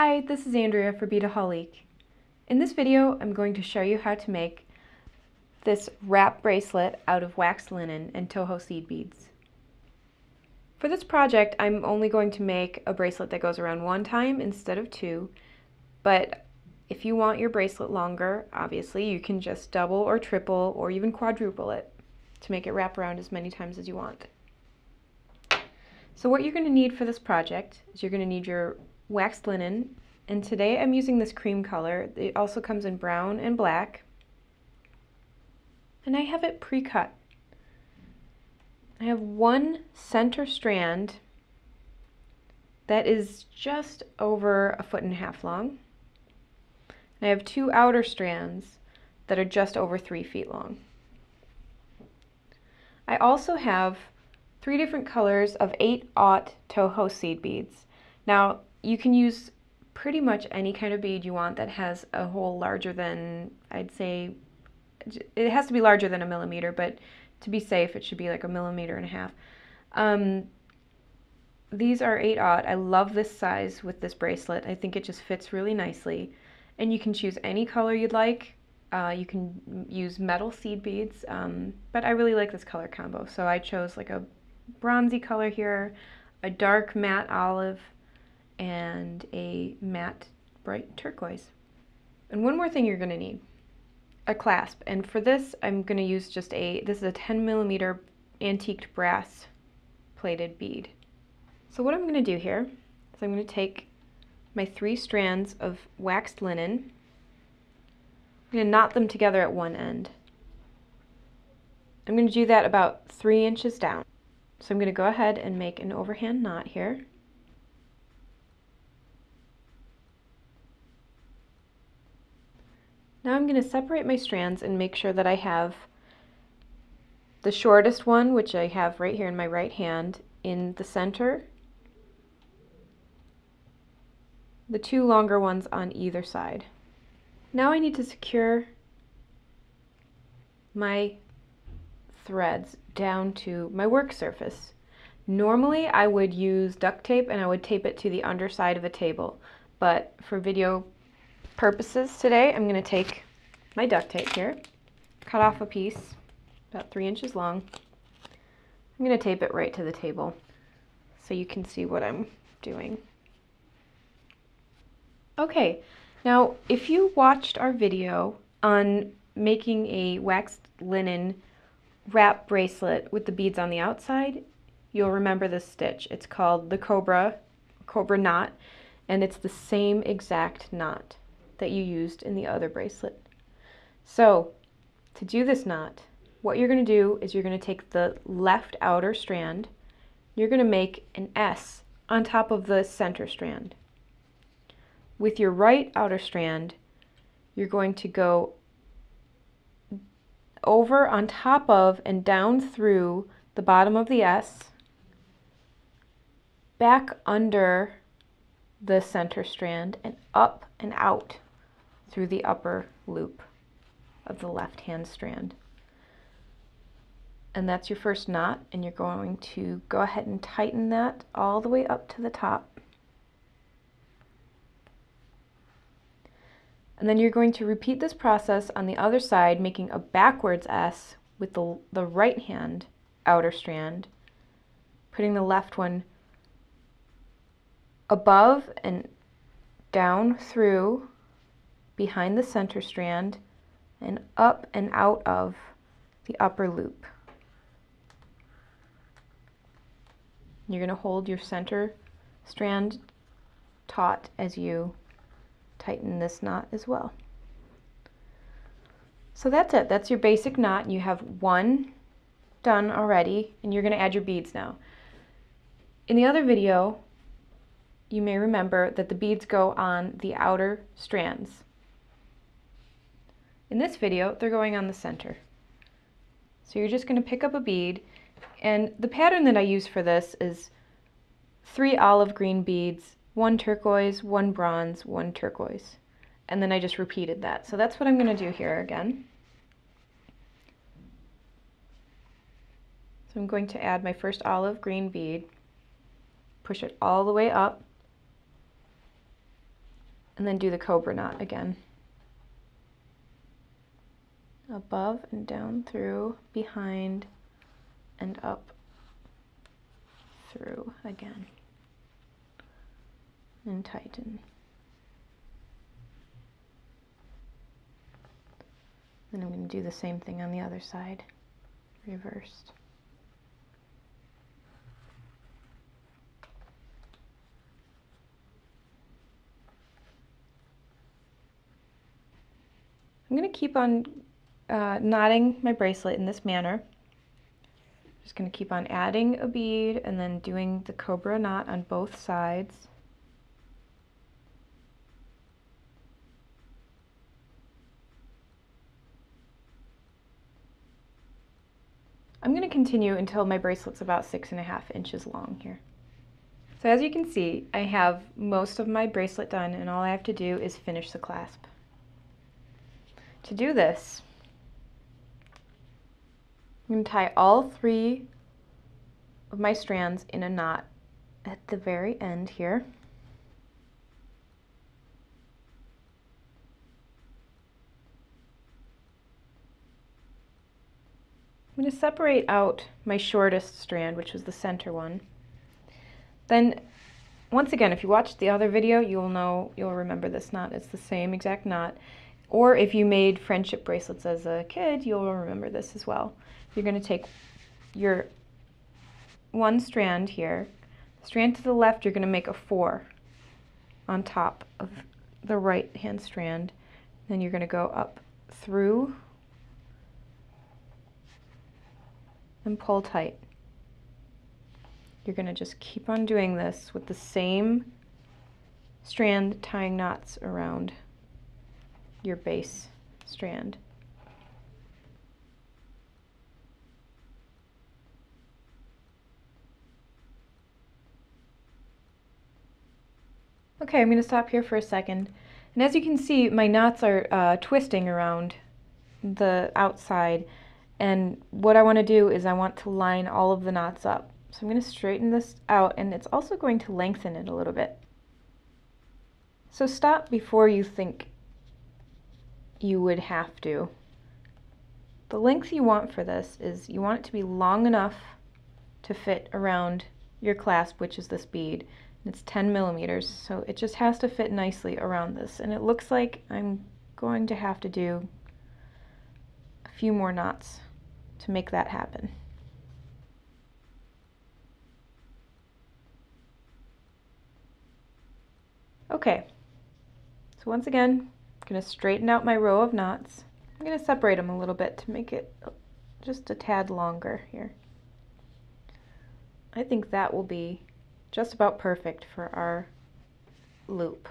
Hi, this is Andrea for Beadaholique. In this video, I'm going to show you how to make this wrap bracelet out of waxed linen and Toho seed beads. For this project, I'm only going to make a bracelet that goes around one time instead of two, but if you want your bracelet longer, obviously you can just double or triple or even quadruple it to make it wrap around as many times as you want. So what you're going to need for this project is you're going to need your waxed linen, and today I'm using this cream color. It also comes in brown and black, and I have it pre-cut. I have one center strand that is just over 1.5 feet long, and I have two outer strands that are just over 3 feet long. I also have 3 different colors of 8/0 Toho seed beads. Now, you can use pretty much any kind of bead you want that has a hole larger than, I'd say, it has to be larger than 1 millimeter, but to be safe, it should be like 1.5 millimeters. These are 8/0. I love this size with this bracelet. I think it just fits really nicely. And you can choose any color you'd like. You can use metal seed beads, but I really like this color combo. So I chose like a bronzy color here, a dark matte olive, and a matte bright turquoise. And one more thing you're going to need, a clasp. And for this, I'm going to use just this is a 10 millimeter antiqued brass plated bead. So what I'm going to do here is I'm going to take my 3 strands of waxed linen. I'm going to knot them together at one end. I'm going to do that about 3 inches down. So I'm going to go ahead and make an overhand knot here. Now I'm going to separate my strands and make sure that I have the shortest one, which I have right here in my right hand, in the center, the 2 longer ones on either side. Now I need to secure my threads down to my work surface. Normally I would use duct tape and I would tape it to the underside of a table, but for video purposes today I'm going to take my duct tape here, cut off a piece about 3 inches long. I'm going to tape it right to the table so you can see what I'm doing. Okay, now if you watched our video on making a waxed linen wrap bracelet with the beads on the outside, you'll remember this stitch. It's called the cobra knot, and it's the same exact knot that you used in the other bracelet. So to do this knot, what you're going to do is you're going to take the left outer strand, you're going to make an S on top of the center strand. With your right outer strand, you're going to go over on top of and down through the bottom of the S, back under the center strand, and up and out through the upper loop of the left hand strand. And that's your first knot, and you're going to go ahead and tighten that all the way up to the top. And then you're going to repeat this process on the other side, making a backwards S with the right hand outer strand, putting the left one above and down through behind the center strand and up and out of the upper loop. You're going to hold your center strand taut as you tighten this knot as well. So that's it. That's your basic knot. You have one done already, and you're going to add your beads now. In the other video, you may remember that the beads go on the outer strands. In this video, they're going on the center. So you're just going to pick up a bead, and the pattern that I use for this is 3 olive green beads, 1 turquoise, 1 bronze, 1 turquoise. And then I just repeated that. So that's what I'm going to do here again. So I'm going to add my first olive green bead, push it all the way up, and then do the cobra knot again. Above and down through, behind, and up through again. And tighten. Then I'm going to do the same thing on the other side, reversed. I'm going to keep on knotting my bracelet in this manner. Just going to keep on adding a bead and then doing the cobra knot on both sides. I'm going to continue until my bracelet's about 6.5 inches long here. So as you can see, I have most of my bracelet done, and all I have to do is finish the clasp. To do this, I'm going to tie all 3 of my strands in a knot at the very end here. I'm going to separate out my shortest strand, which was the center one. Then, once again, if you watched the other video, you'll remember this knot. It's the same exact knot. Or if you made friendship bracelets as a kid, you'll remember this as well. You're going to take your one strand here. Strand to the left, you're going to make a 4 on top of the right hand strand. Then you're going to go up through and pull tight. You're going to just keep on doing this with the same strand tying knots around your base strand. Okay, I'm going to stop here for a second. And as you can see, my knots are twisting around the outside. And what I want to do is I want to line all of the knots up. So I'm going to straighten this out, and it's also going to lengthen it a little bit. So stop before you think you would have to. The length you want for this is you want it to be long enough to fit around your clasp, which is this bead. And it's 10 millimeters, so it just has to fit nicely around this. And it looks like I'm going to have to do a few more knots to make that happen. Okay, so once again, I'm going to straighten out my row of knots. I'm going to separate them a little bit to make it just a tad longer here. I think that will be just about perfect for our loop.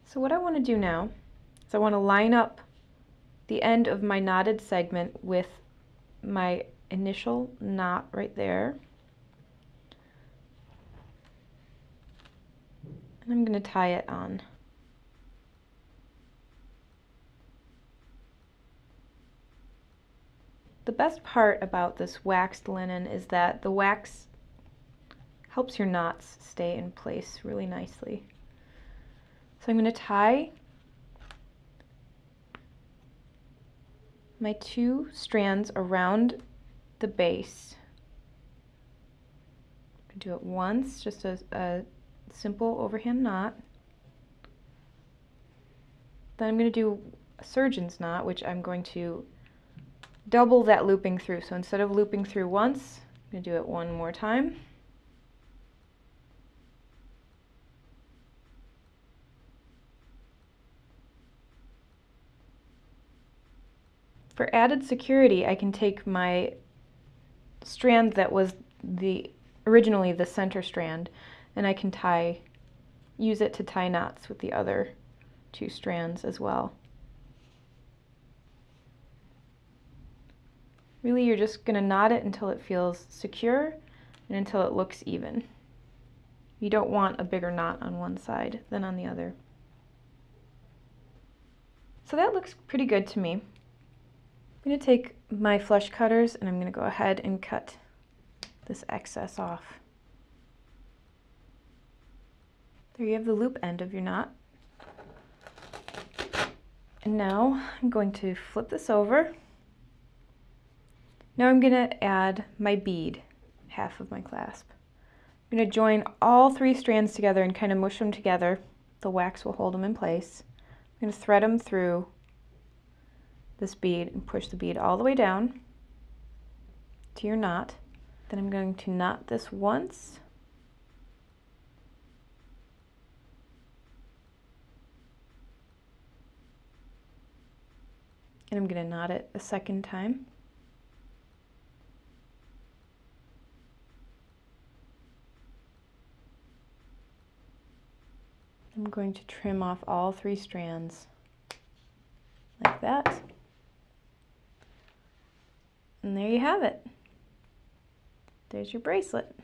So what I want to do now is I want to line up the end of my knotted segment with my initial knot right there. And I'm going to tie it on. The best part about this waxed linen is that the wax helps your knots stay in place really nicely. So I'm going to tie my 2 strands around the base. Do it once, just a simple overhand knot. Then I'm going to do a surgeon's knot, which I'm going to double that looping through. So instead of looping through once, I'm going to do it one more time. For added security, I can take my strand that was originally the center strand, and I can use it to tie knots with the other 2 strands as well. Really, you're just going to knot it until it feels secure and until it looks even. You don't want a bigger knot on one side than on the other. So that looks pretty good to me. I'm going to take my flush cutters and I'm going to go ahead and cut this excess off. There you have the loop end of your knot. And now I'm going to flip this over. Now I'm going to add my bead, half of my clasp. I'm going to join all 3 strands together and kind of mush them together. The wax will hold them in place. I'm going to thread them through this bead and push the bead all the way down to your knot. Then I'm going to knot this once. And I'm going to knot it a second time. I'm going to trim off all 3 strands like that. And there you have it. There's your bracelet.